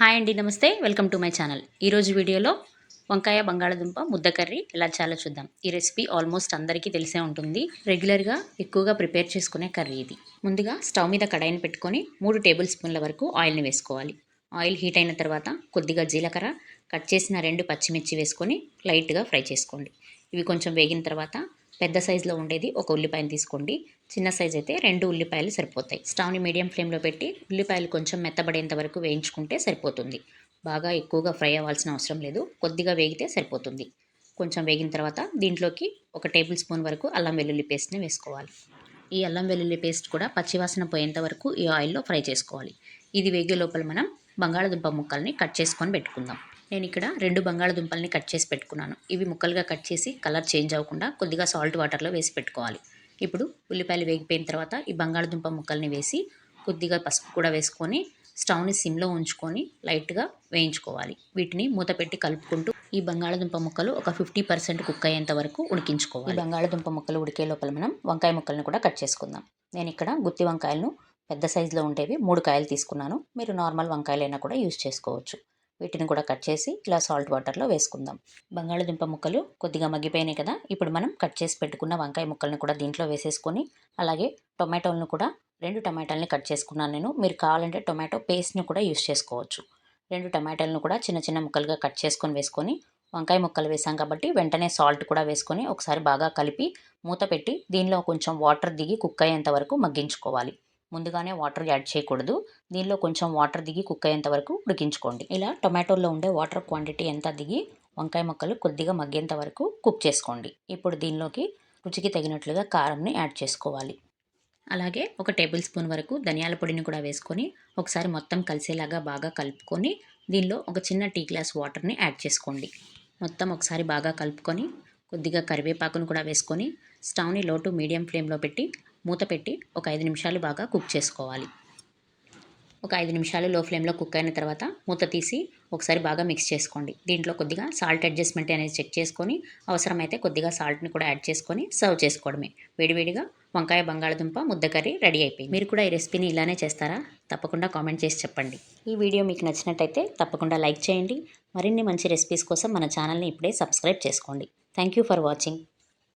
Hi అండి, నమస్తే. Welcome to my channel. ఈరోజు వీడియోలో వంకాయ బంగాళదుంప ముద్ద కర్రీ ఎలా చేయాలో చూద్దాం. ఈ రెసిపీ ఆల్మోస్ట్ అందరికీ తెలిసే ఉంటుంది. రెగ్యులర్గా ఎక్కువగా ప్రిపేర్ చేసుకునే కర్రీ ఇది. ముందుగా స్టవ్ మీద కడాయిని పెట్టుకొని 3 టేబుల్ స్పూన్ల వరకు ఆయిల్ని వేసుకోవాలి. ఆయిల్ హీట్ అయిన తర్వాత కొద్దిగా జీలకర్ర, కట్ చేసిన 2 పచ్చిమిర్చి వేసుకొని లైట్గా ఫ్రై చేసుకోండి. ఇవి కొంచెం వేగిన తర్వాత పెద్ద సైజులో ఉండేది ఒక ఉల్లిపాయను తీసుకోండి. చిన్న సైజ్ అయితే 2 ఉల్లిపాయలు సరిపోతాయి. స్టవ్ని మీడియం ఫ్లేమ్లో పెట్టి ఉల్లిపాయలు కొంచెం మెత్తబడేంత వరకు వేయించుకుంటే సరిపోతుంది. బాగా ఎక్కువగా ఫ్రై అవ్వాల్సిన అవసరం లేదు, కొద్దిగా వేగితే సరిపోతుంది. కొంచెం వేగిన తర్వాత దీంట్లోకి 1 టేబుల్ స్పూన్ వరకు అల్లం వెల్లుల్లి పేస్ట్ని వేసుకోవాలి. ఈ అల్లం వెల్లుల్లి పేస్ట్ కూడా పచ్చివాసన పోయేంత వరకు ఈ ఆయిల్లో ఫ్రై చేసుకోవాలి. ఇది వేగే లోపల మనం బంగాళదుంప ముక్కల్ని కట్ చేసుకొని పెట్టుకుందాం. నేను ఇక్కడ 2 బంగాళదుంపల్ని కట్ చేసి పెట్టుకున్నాను. ఇవి ముక్కలుగా కట్ చేసి కలర్ చేంజ్ అవ్వకుండా కొద్దిగా సాల్ట్ వాటర్లో వేసి పెట్టుకోవాలి. ఇప్పుడు ఉల్లిపాయలు వేగిపోయిన తర్వాత ఈ బంగాళదుంప ముక్కల్ని వేసి కొద్దిగా పసుపు కూడా వేసుకొని స్టవ్ని సిమ్లో ఉంచుకొని లైట్గా వేయించుకోవాలి. వీటిని మూత పెట్టి కలుపుకుంటూ ఈ బంగాళదుంప ముక్కలు ఒక 50% కుక్ అయ్యేంత వరకు ఉడికించుకోవాలి. ఈ బంగాళదుంప ముక్కలు ఉడికే లోపల మనం వంకాయ ముక్కలను కూడా కట్ చేసుకుందాం. నేను ఇక్కడ గుత్తి వంకాయలను పెద్ద సైజులో ఉండేవి 3 కాయలు తీసుకున్నాను. మీరు నార్మల్ వంకాయలైనా కూడా యూజ్ చేసుకోవచ్చు. వీటిని కూడా కట్ చేసి ఇలా సాల్ట్ వాటర్లో వేసుకుందాం. బంగాళదుంప ముక్కలు కొద్దిగా మగ్గిపోయినాయి కదా. ఇప్పుడు మనం కట్ చేసి పెట్టుకున్న వంకాయ ముక్కలను కూడా దీంట్లో వేసేసుకొని, అలాగే టొమాటోలను కూడా 2 టమాటాలని కట్ చేసుకున్నాను నేను. మీరు కావాలంటే టొమాటో పేస్ట్ని కూడా యూస్ చేసుకోవచ్చు. 2 టమాటాలను కూడా చిన్న చిన్న ముక్కలుగా కట్ చేసుకొని వేసుకొని, వంకాయ ముక్కలు వేసాం కాబట్టి వెంటనే సాల్ట్ కూడా వేసుకొని ఒకసారి బాగా కలిపి మూత పెట్టి దీనిలో కొంచెం వాటర్ దిగి కుక్ అయ్యేంత వరకు మగ్గించుకోవాలి. ముందుగానే వాటర్ యాడ్ చేయకూడదు. దీనిలో కొంచెం వాటర్ దిగి కుక్ అయ్యేంత వరకు ఉడికించుకోండి. ఇలా టొమాటోలో ఉండే వాటర్ క్వాంటిటీ ఎంత దిగి వంకాయ ముక్కలు కొద్దిగా మగ్గేంత వరకు కుక్ చేసుకోండి. ఇప్పుడు దీనిలోకి రుచికి తగినట్లుగా కారంని యాడ్ చేసుకోవాలి. అలాగే 1 టేబుల్ స్పూన్ వరకు ధనియాల పొడిని కూడా వేసుకొని ఒకసారి మొత్తం కలిసేలాగా బాగా కలుపుకొని దీనిలో ఒక చిన్న టీ గ్లాస్ వాటర్ని యాడ్ చేసుకోండి. మొత్తం ఒకసారి బాగా కలుపుకొని కొద్దిగా కరివేపాకును కూడా వేసుకొని స్టవ్ని లో టు మీడియం ఫ్లేమ్లో పెట్టి మూత పెట్టి ఒక 5 నిమిషాలు బాగా కుక్ చేసుకోవాలి. ఒక 5 నిమిషాలు లో ఫ్లేమ్లో కుక్ అయిన తర్వాత మూత తీసి ఒకసారి బాగా మిక్స్ చేసుకోండి. దీంట్లో కొద్దిగా సాల్ట్ అడ్జస్ట్మెంట్ అనేది చెక్ చేసుకొని అవసరమైతే కొద్దిగా సాల్ట్ని కూడా యాడ్ చేసుకొని సర్వ్ చేసుకోవడమే. వేడివేడిగా వంకాయ బంగాళదుంప ముద్ద కర్రీ రెడీ అయిపోయింది. మీరు కూడా ఈ రెసిపీని ఇలానే చేస్తారా? తప్పకుండా కామెంట్ చేసి చెప్పండి. ఈ వీడియో మీకు నచ్చినట్టయితే తప్పకుండా లైక్ చేయండి. మరిన్ని మంచి రెసిపీస్ కోసం మన ఛానల్ని ఇప్పుడే సబ్స్క్రైబ్ చేసుకోండి. Thank you for watching.